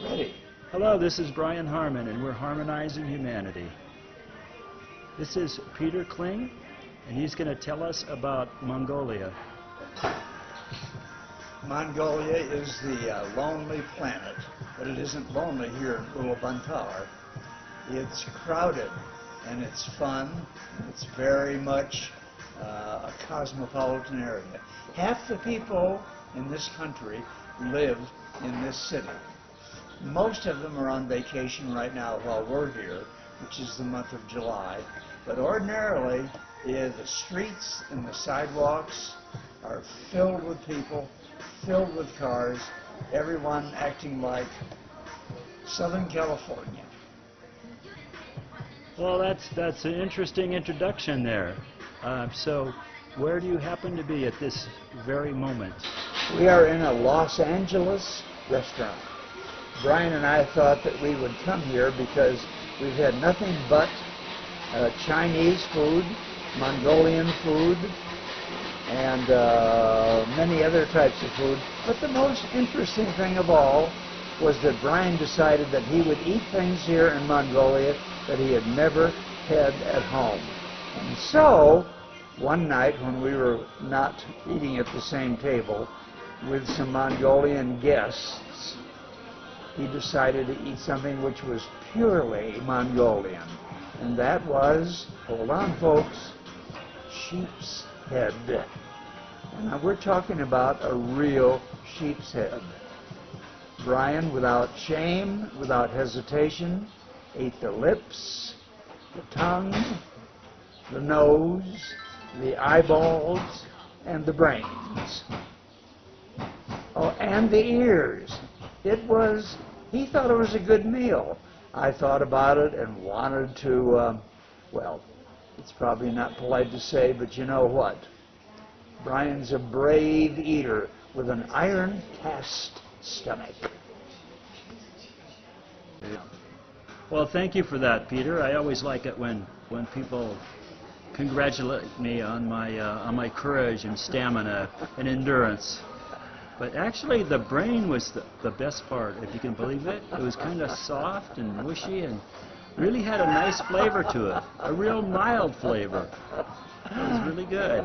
Ready. Hello, this is Brian Harmon, and we're harmonizing humanity. This is Peter Kling, and he's going to tell us about Mongolia. Mongolia is the lonely planet, but it isn't lonely here in Ulaanbaatar. It's crowded, and it's fun. It's very much a cosmopolitan area. Half the people in this country live in this city. Most of them are on vacation right now while we're here, which is the month of July. But ordinarily, the streets and the sidewalks are filled with people, filled with cars, everyone acting like Southern California. Well, that's an interesting introduction there. So, where do you happen to be at this very moment? We are in a Los Angeles restaurant. Brian and I thought that we would come here because we've had nothing but Chinese food, Mongolian food, and many other types of food. But the most interesting thing of all was that Brian decided that he would eat things here in Mongolia that he had never had at home. And so, one night when we were not eating at the same table with some Mongolian guests, he decided to eat something which was purely Mongolian. And that was, hold on folks, sheep's head. And now we're talking about a real sheep's head. Brian, without shame, without hesitation, ate the lips, the tongue, the nose, the eyeballs, and the brains. Oh, and the ears. He thought it was a good meal. I thought about it and wanted to, well, it's probably not polite to say, but you know what? Brian's a brave eater with an iron cast stomach. Well, thank you for that, Peter. I always like it when people congratulate me on my courage and stamina and endurance. But actually, the brain was the best part, if you can believe it. It was kind of soft and mushy and really had a nice flavor to it, a real mild flavor. It was really good.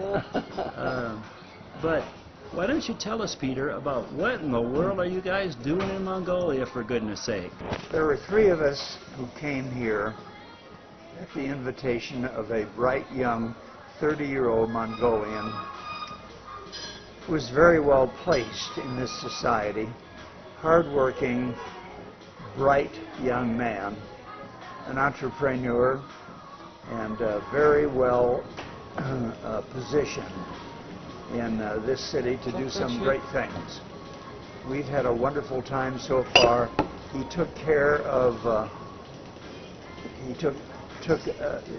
But why don't you tell us, Peter, about what in the world are you guys doing in Mongolia, for goodness sake? There were three of us who came here at the invitation of a bright young 30-year-old Mongolian who was very well placed in this society, hardworking, bright young man, an entrepreneur, and very well positioned in this city to do some great things. We've had a wonderful time so far. He took care of,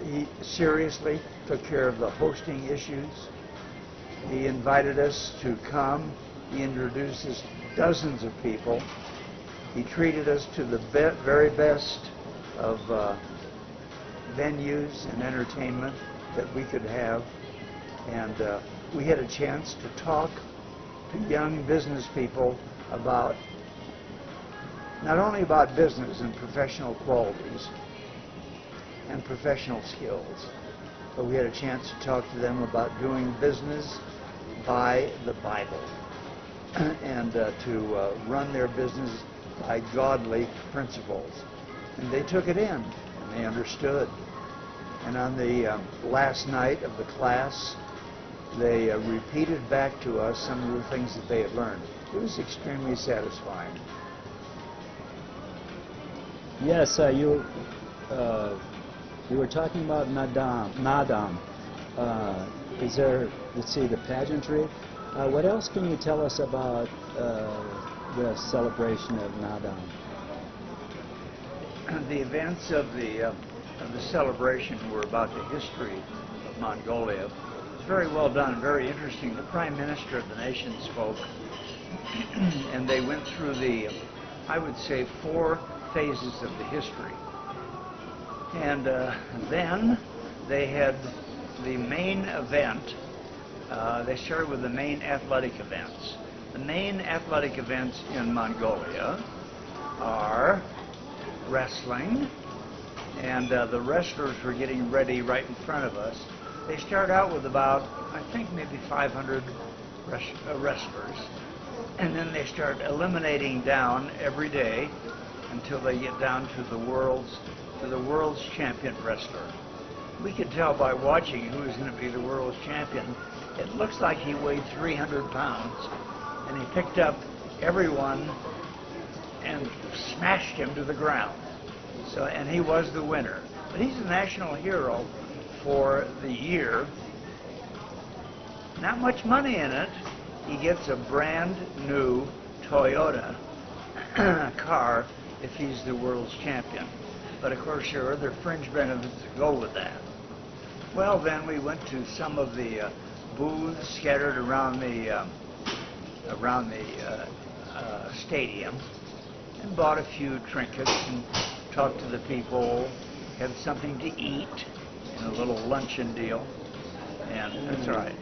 he seriously took care of the hosting issues. He invited us to come. He introduced us to dozens of people. He treated us to the very best of venues and entertainment that we could have. And we had a chance to talk to young business people about, not only about business and professional qualities and professional skills, but we had a chance to talk to them about doing business by the Bible and to run their business by godly principles. And they took it in, and they understood. And on the last night of the class, they repeated back to us some of the things that they had learned. It was extremely satisfying. Yes, you were talking about Nadam. Is there, let's see, the pageantry? What else can you tell us about the celebration of Nadam? The events of the celebration were about the history of Mongolia. It was very well done, very interesting. The Prime Minister of the nation spoke, and they went through the, I would say, 4 phases of the history. And then they had the main event. They started with the main athletic events. The main athletic events in Mongolia are wrestling, and the wrestlers were getting ready right in front of us. They start out with about, I think, maybe 500 wrestlers, and then they start eliminating down every day until they get down to the world's champion wrestler. We could tell by watching who was going to be the world's champion. It looks like he weighed 300 pounds, and he picked up everyone and smashed him to the ground. So, and he was the winner. But he's a national hero for the year. Not much money in it. He gets a brand new Toyota car if he's the world's champion. But of course there are other fringe benefits that go with that. Well, then we went to some of the booths scattered around the stadium and bought a few trinkets and talked to the people, had something to eat, and a little luncheon deal. And that's all right.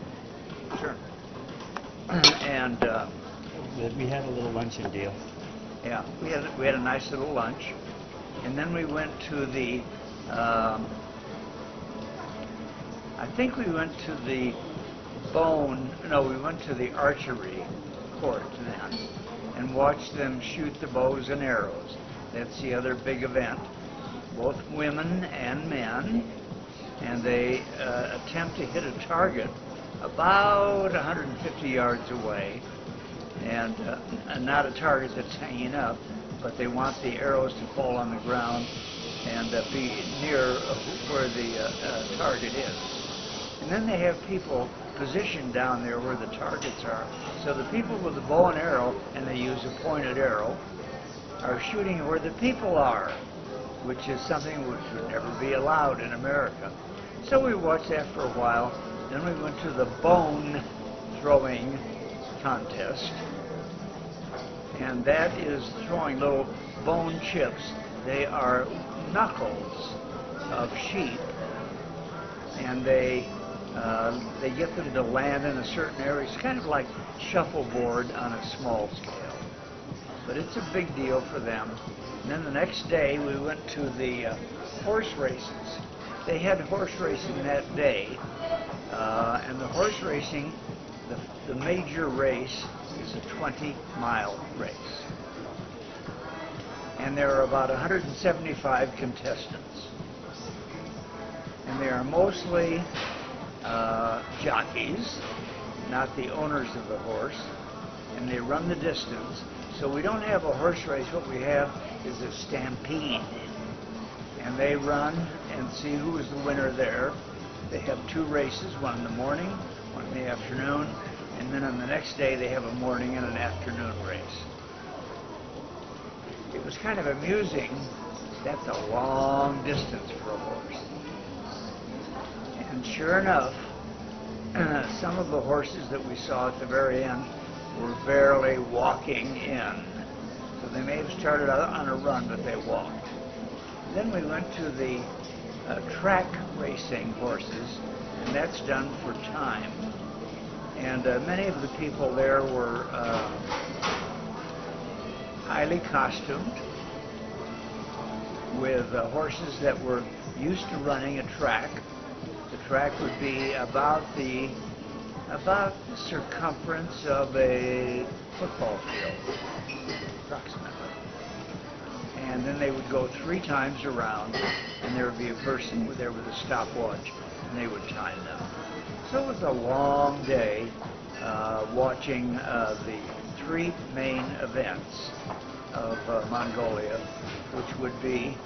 Sure. And we had a little luncheon deal. yeah, we had a nice little lunch, and then we went to the. I think we went to the we went to the archery court then, and watched them shoot the bows and arrows. That's the other big event. Both women and men, and they attempt to hit a target about 150 yards away, and not a target that's hanging up, but they want the arrows to fall on the ground and be near where the target is. And then they have people positioned down there where the targets are. So the people with the bow and arrow, and they use a pointed arrow, are shooting where the people are, which is something which would never be allowed in America. So we watched that for a while. Then we went to the bone throwing contest, and that is throwing little bone chips. They are knuckles of sheep, and they get them to land in a certain area. It's kind of like shuffleboard on a small scale, but it's a big deal for them. And then the next day we went to the horse races. They had horse racing that day, and the horse racing, the major race is a 20-mile race. And there are about 175 contestants. And they are mostly jockeys, not the owners of the horse, and they run the distance. So we don't have a horse race. What we have is a stampede. And they run and see who is the winner there. They have two races, one in the morning, one in the afternoon, and then on the next day they have a morning and an afternoon race. It was kind of amusing. That's a long distance for a horse. And sure enough, some of the horses that we saw at the very end were barely walking in. So they may have started out on a run, but they walked. Then we went to the track racing horses, and that's done for time. And many of the people there were highly costumed, with horses that were used to running a track. The track would be about the circumference of a football field, approximately. And then they would go 3 times around, and there would be a person there with a stopwatch, and they would time them. So it was a long day watching the 3 main events of Mongolia, which would be,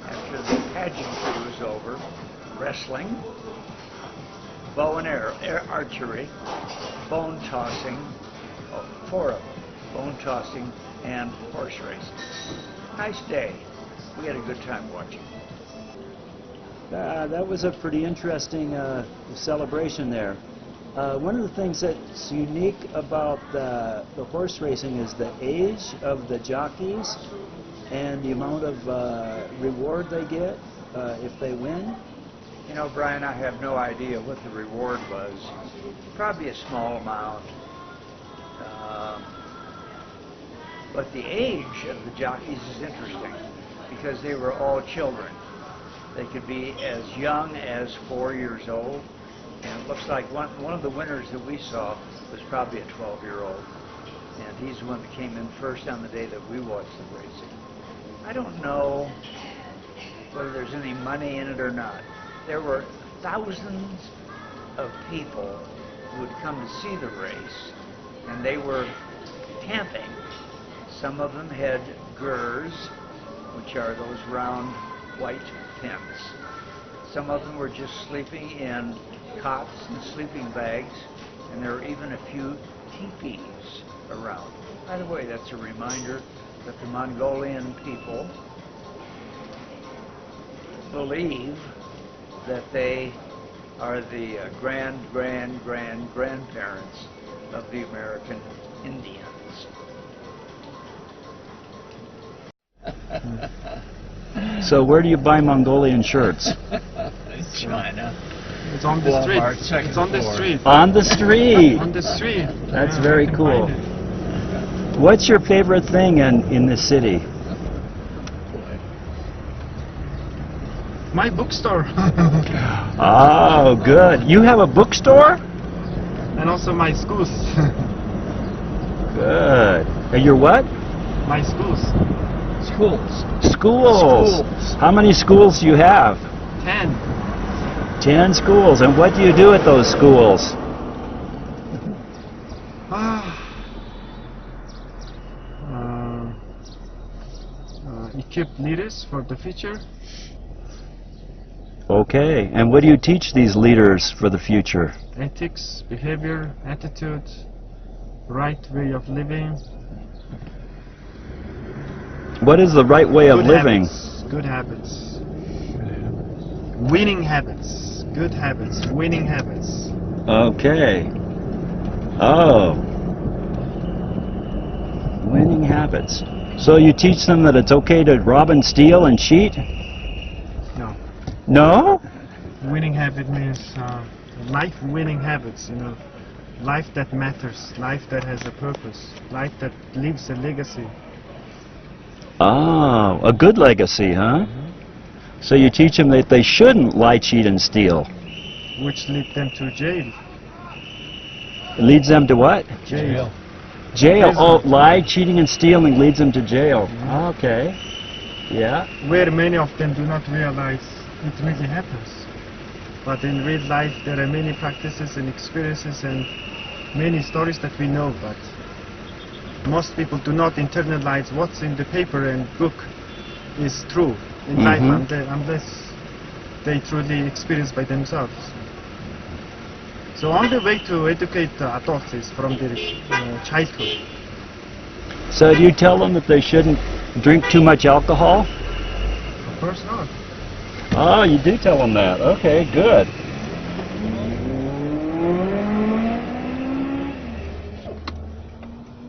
after the pageantry was over, wrestling, bow and arrow, archery, bone tossing, 4 of them, bone tossing, and horse racing. Nice day. We had a good time watching. That was a pretty interesting celebration there. One of the things that's unique about the horse racing is the age of the jockeys and the amount of reward they get if they win. You know, Brian, I have no idea what the reward was. Probably a small amount. But the age of the jockeys is interesting. because they were all children. They could be as young as 4 years old, and it looks like one of the winners that we saw was probably a 12-year-old, and he's the one that came in first on the day that we watched the racing. I don't know whether there's any money in it or not. There were thousands of people who would come to see the race, and they were camping. Some of them had gers, which are those round white tents. Some of them were just sleeping in cots and sleeping bags, and there were even a few teepees around. By the way, that's a reminder that the Mongolian people believe that they are the grandparents of the American Indians. So where do you buy Mongolian shirts? China. It's on the street. It's on the street. On the street. On the street. That's Yeah, very you can cool. find it. What's your favorite thing in this city? My bookstore. Oh, good. You have a bookstore? And also my schools. Good. And your what? My schools. Schools. Schools. How many schools do you have? 10. 10 schools. And what do you do at those schools? Equip leaders for the future. Okay. And what do you teach these leaders for the future? Ethics, behavior, attitude, right way of living. What is the right way of living? Good habits. Winning habits. Good habits. Winning habits. Okay. Oh. Winning habits. So you teach them that it's okay to rob and steal and cheat? No. No? Winning habit means life winning habits, you know. Life that matters. Life that has a purpose. Life that leaves a legacy. Oh, a good legacy, huh? So you teach them that they shouldn't lie, cheat, and steal. Which lead them to jail. It leads them to what? Jail. Jail. Prison. Oh, lie, cheating, and stealing leads them to jail. Okay. Yeah. Where many of them do not realize it really happens. But in real life there are many practices and experiences and many stories that we know, but most people do not internalize what's in the paper and book is true in life unless they truly experience by themselves. So only way to educate adults is from their childhood. So do you tell them that they shouldn't drink too much alcohol? Of course not. Oh, you do tell them that. Okay, good.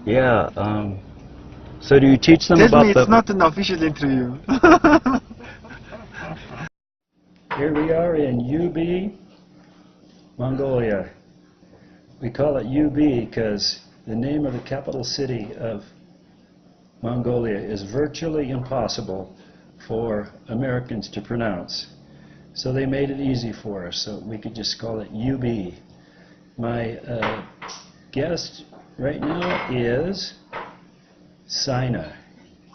Yeah. So do you teach them about It's not an official interview. Here we are in UB, Mongolia. We call it UB because the name of the capital city of Mongolia is virtually impossible for Americans to pronounce. So they made it easy for us, so we could just call it UB. My guest right now is Sina.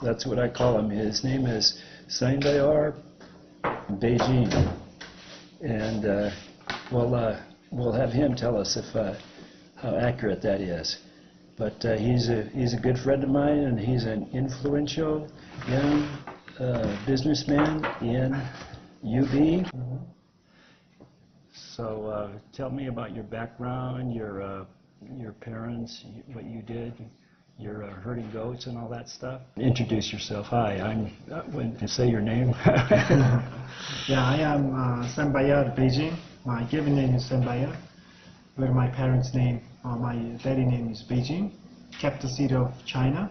That's what I call him. His name is Sina Beijing. And we'll have him tell us if how accurate that is. But he's a good friend of mine, and he's an influential young businessman in UB. So tell me about your background, your parents, what you did. You're herding goats and all that stuff. Introduce yourself. Hi, I'm. When you say your name. Yeah, I am Sambayar Beijing. My given name is Sambayar, where my parents' name, my daddy name is Beijing, capital city of China.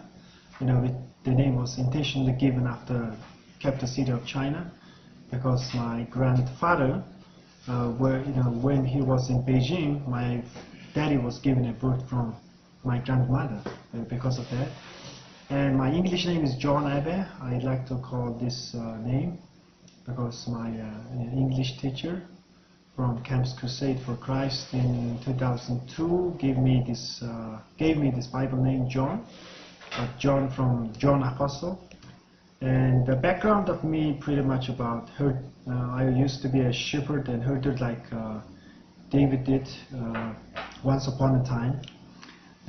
You know, the name was intentionally given after capital city of China, because my grandfather, when he was in Beijing, my daddy was given a birth from my grandmother because of that. And my English name is John Abe. I like to call this name because my English teacher from Camps Crusade for Christ in 2002 gave me this Bible name John, but John from John Apostle. And the background of me pretty much about I used to be a shepherd and herder like David did once upon a time.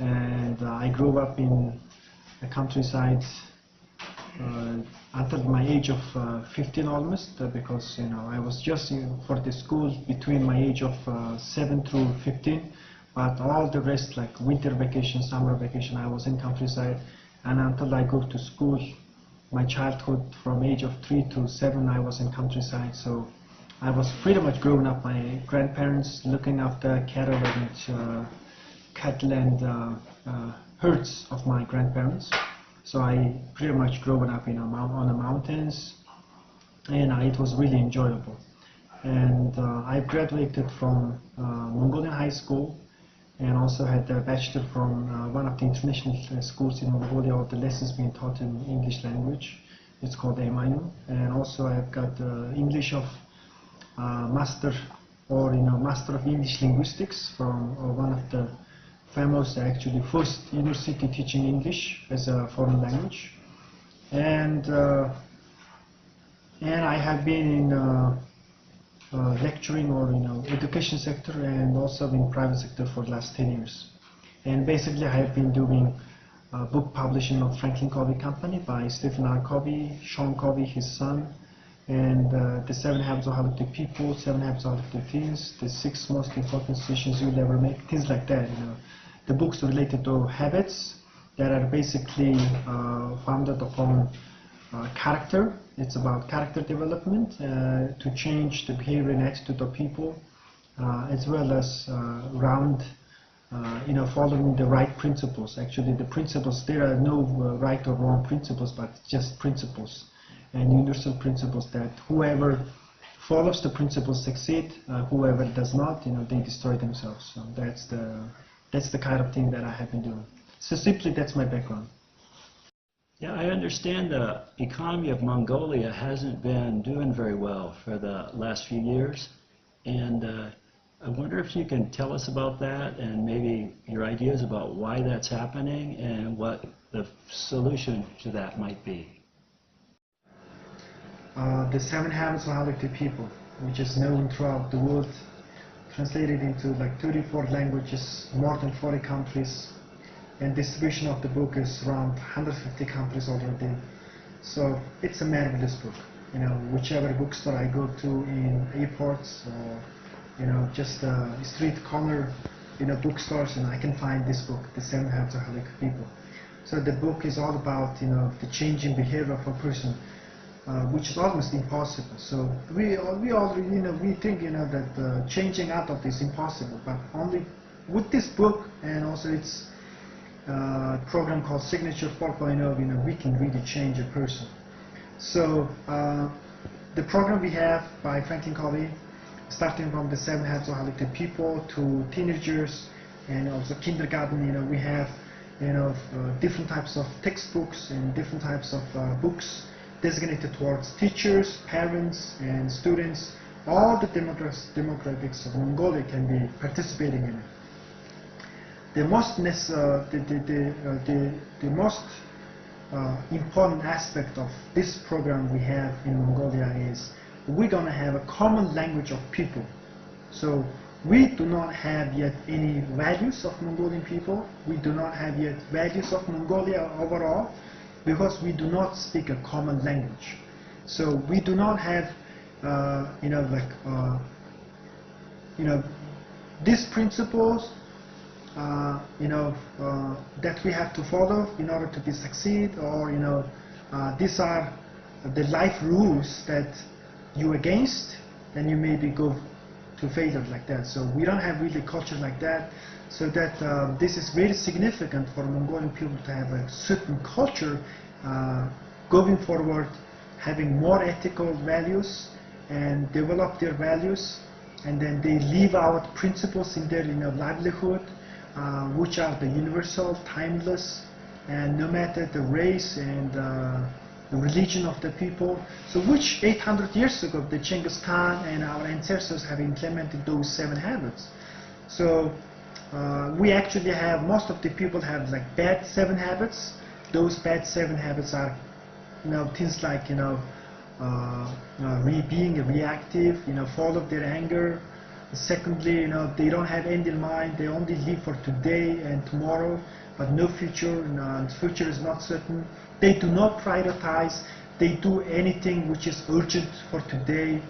And I grew up in the countryside until my age of 15 almost, because I was just for the school between my age of 7 through 15, but all the rest like winter vacation, summer vacation, I was in countryside, and until I go to school, my childhood from age of 3 to 7 I was in countryside. So I was pretty much growing up my grandparents looking after cattle and herds of my grandparents. So I pretty much grew up on the mountains, and it was really enjoyable. And I graduated from Mongolian high school, and also had a bachelor from one of the international schools in Mongolia. All the lessons being taught in English language. It's called MIU. And also I've got English of Master of English Linguistics from one of the famous, actually first university teaching English as a foreign language. And I have been in lecturing or education sector and also in private sector for the last 10 years. And basically I have been doing book publishing of Franklin Covey Company by Stephen R. Covey, Sean Covey, his son, and the 7 Habits of Highly Effective People, 7 Habits of Highly Effective Teens, the 6 most important decisions you'll ever make, things like that. The books related to habits that are basically founded upon character. It's about character development to change the behavior and attitude of people, as well as following the right principles. Actually, the principles, there are no right or wrong principles, but just principles and universal principles that whoever follows the principles succeed, whoever does not, they destroy themselves. So that's the kind of thing that I have been doing. So simply, that's my background. Yeah, I understand the economy of Mongolia hasn't been doing very well for the last few years, and I wonder if you can tell us about that and maybe your ideas about why that's happening and what the solution to that might be. The 7 Habits of Highly Effective People, which is known throughout the world, translated into like 34 languages, more than 40 countries, and distribution of the book is around 150 countries already. So it's a marvelous book. Whichever bookstore I go to in airports or just street corner bookstores, I can find this book, The 7 Habits of Highly Effective People. So the book is all about the changing behavior of a person, which is almost impossible. So we already we think that changing adult is impossible, but only with this book and also its program called Signature 4.0, we can really change a person. So the program we have by Franklin Covey, starting from the 7 Habits of Highly Effective People to teenagers and also kindergarten, we have different types of textbooks and different types of books designated towards teachers, parents, and students. All the demographics of Mongolia can be participating in it. The most important aspect of this program we have in Mongolia is we're going to have a common language of people. So we do not have yet any values of Mongolian people. We do not have yet values of Mongolia overall, because we do not speak a common language. So we do not have, these principles, that we have to follow in order to succeed, or these are the life rules that you against, then you maybe go to failure like that. So we don't have really culture like that. So that this is very significant for Mongolian people to have a certain culture going forward, having more ethical values and develop their values, and then they live out principles in their livelihood, which are the universal, timeless, and no matter the race and the religion of the people. So which 800 years ago the Genghis Khan and our ancestors have implemented those 7 habits. So we actually have, most of the people have like bad 7 habits. Those bad 7 habits are, things like, being reactive, full of their anger. Secondly, they don't have end in mind. They only live for today and tomorrow, but no future. Future is not certain. They do not prioritize. They do anything which is urgent for today.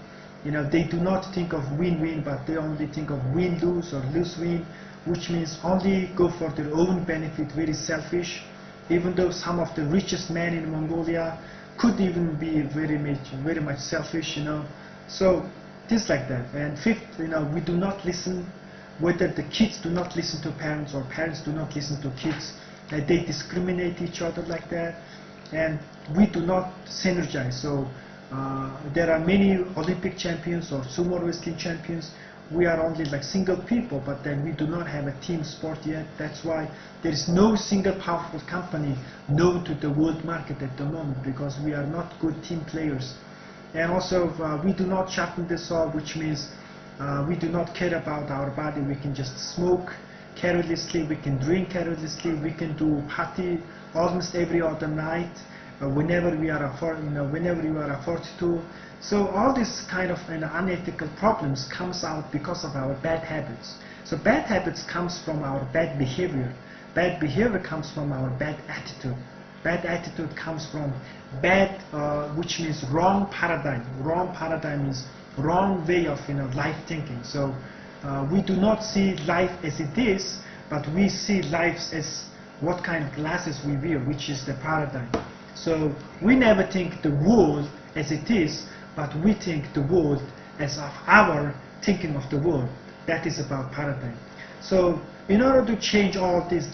They do not think of win-win, but they only think of win-lose or lose-win, which means only go for their own benefit, very selfish. Even though some of the richest men in Mongolia could even be very much selfish, So things like that. And fifth, we do not listen, whether the kids do not listen to parents or parents do not listen to kids. They discriminate each other like that. And we do not synergize. So there are many Olympic champions or sumo wrestling champions. We are only like single people, but then we do not have a team sport yet. That's why there is no single powerful company known to the world market at the moment, because we are not good team players. And also we do not sharpen the saw, which means we do not care about our body. We can just smoke carelessly, we can drink carelessly, we can do party almost every other night, whenever we are afforded to. So all this kind of unethical problems comes out because of our bad habits. So bad habits comes from our bad behavior. Bad behavior comes from our bad attitude. Bad attitude comes from bad, which means wrong paradigm. Wrong paradigm is wrong way of life thinking. So we do not see life as it is, but we see life as what kind of glasses we wear, which is the paradigm. So we never think the world as it is, but we think the world as of our thinking of the world. That is about paradigm. So in order to change all this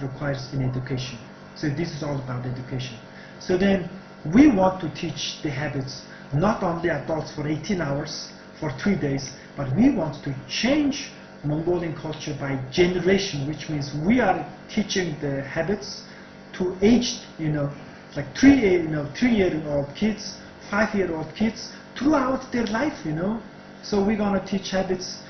requires an education. So this is all about education. So then we want to teach the habits, not only adults for 18 hours, for 3 days, but we want to change Mongolian culture by generation, which means we are teaching the habits to aged, like 3-year-old kids, 5-year-old kids throughout their life, So we're going to teach habits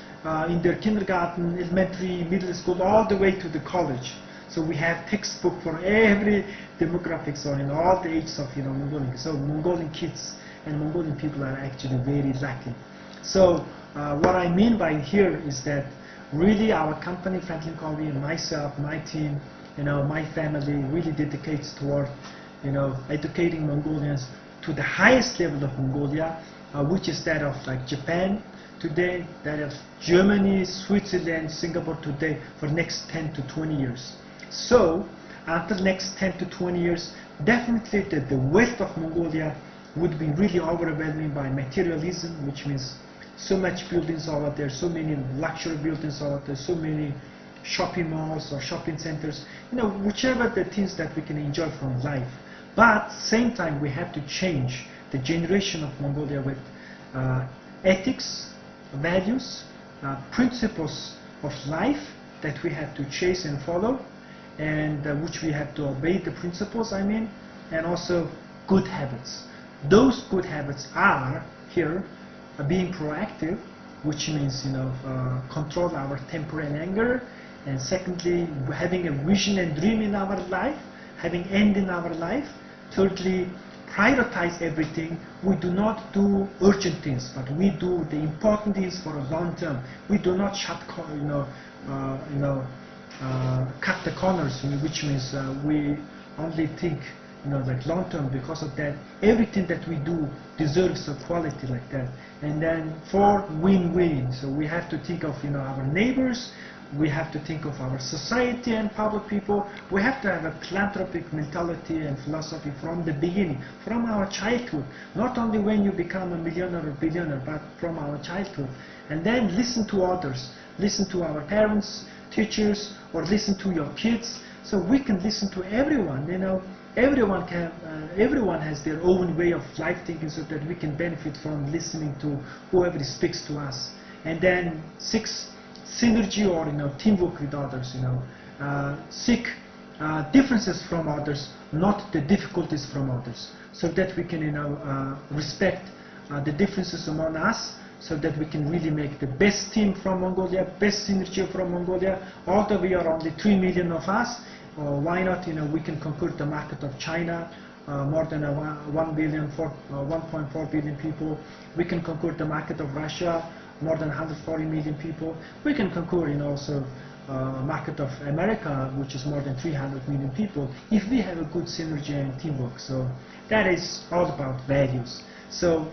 in their kindergarten, elementary, middle school, all the way to the college. So we have textbook for every demographics or in all the ages of Mongolian. So Mongolian kids and Mongolian people are actually very lucky. So what I mean by here is that really our company, Franklin Covey, and myself, my team, my family really dedicates toward educating Mongolians to the highest level of Mongolia, which is that of like Japan today, that of Germany, Switzerland, Singapore today, for next 10 to 20 years. So after next 10 to 20 years, definitely the west of Mongolia would be really overwhelming by materialism, which means so much buildings over there, so many luxury buildings over there, so many shopping malls or shopping centers, whichever the things that we can enjoy from life. But same time we have to change the generation of Mongolia with ethics, values, principles of life that we have to chase and follow, and which we have to obey the principles, and also good habits. Those good habits are here being proactive, which means control our temper and anger, and secondly having a vision and dream in our life, having end in our life. Thirdly, prioritize everything. We do not do urgent things, but we do the important things for a long term. We do not cut the corners, which means we only think like long term. Because of that, everything that we do deserves a quality like that. And then for win-win, so we have to think of our neighbors, we have to think of our society and public people. We have to have a philanthropic mentality and philosophy from the beginning, from our childhood, not only when you become a millionaire or billionaire, but from our childhood. And then listen to others, listen to our parents, teachers, or listen to your kids. So we can listen to everyone. Everyone has their own way of life thinking, so that we can benefit from listening to whoever speaks to us. And then 6, synergy or teamwork with others. Seek differences from others, not the difficulties from others, so that we can, respect the differences among us, so that we can really make the best team from Mongolia, best synergy from Mongolia. Although we are only 3 million of us, why not, we can conquer the market of China, more than 1.4 billion people. We can conquer the market of Russia, more than 140 million people. We can conquer, also market of America, which is more than 300 million people, if we have a good synergy and teamwork. So that is all about values. So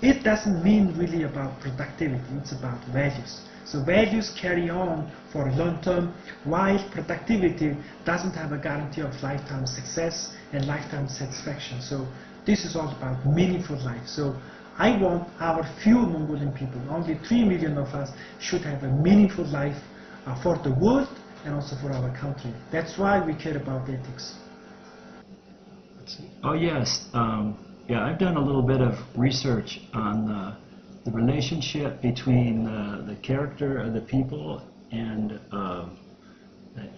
it doesn't mean really about productivity, it's about values. So values carry on for long term, while productivity doesn't have a guarantee of lifetime success and lifetime satisfaction. So this is all about meaningful life. So I want our few Mongolian people, only 3 million of us, should have a meaningful life for the world and also for our country. That's why we care about ethics. Oh yes, yeah, I've done a little bit of research on the relationship between the character of the people and the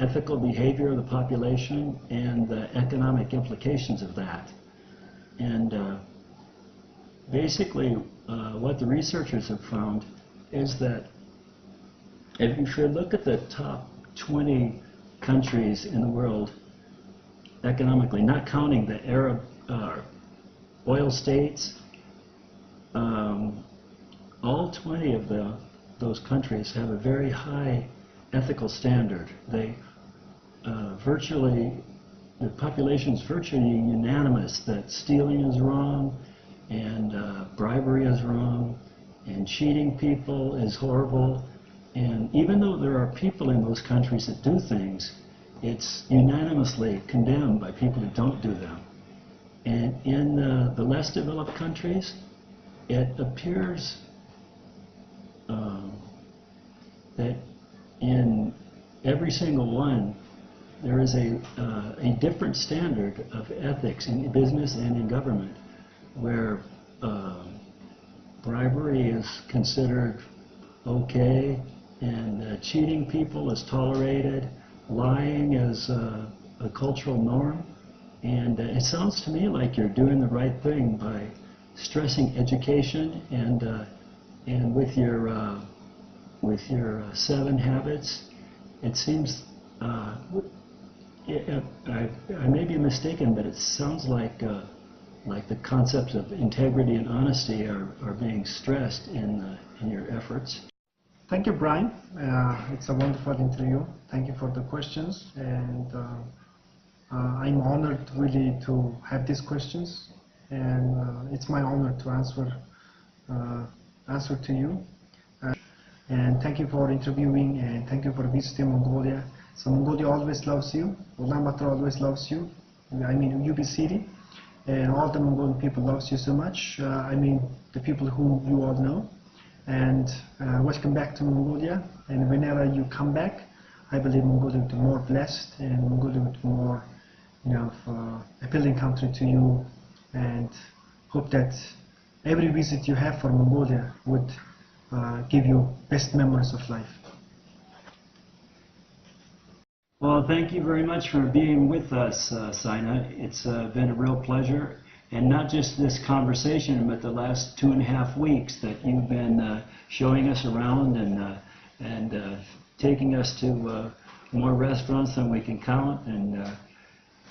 ethical behavior of the population and the economic implications of that. And basically what the researchers have found is that if you should look at the top 20 countries in the world economically, not counting the Arab oil states, all 20 of those countries have a very high ethical standard. They the population is virtually unanimous that stealing is wrong, and bribery is wrong, and cheating people is horrible. And even though there are people in those countries that do things, it's unanimously condemned by people who don't do them. And in the less developed countries, it appears that in every single one, there is a different standard of ethics in business and in government, where bribery is considered okay, and cheating people is tolerated, lying is a cultural norm. And it sounds to me like you're doing the right thing by stressing education, and with your 7 habits. It seems I may be mistaken, but it sounds like the concepts of integrity and honesty are being stressed in your efforts. Thank you, Brian. It's a wonderful interview. Thank you for the questions, and I'm honored really to have these questions, and it's my honor to answer to you. And thank you for interviewing, and thank you for visiting Mongolia. So Mongolia always loves you. Ulaanbaatar always loves you. I mean UB City, and all the Mongolian people loves you so much. I mean the people whom you all know. And welcome back to Mongolia. And whenever you come back, I believe Mongolia will be more blessed, and Mongolia will be more, appealing country to you. And hope that every visit you have for Mongolia would give you best memories of life. Well, thank you very much for being with us, Sina. It's been a real pleasure. And not just this conversation, but the last 2.5 weeks that you've been showing us around and taking us to more restaurants than we can count. And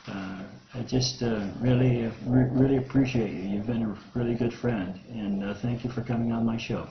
I just really appreciate you. You've been a really good friend. And thank you for coming on my show.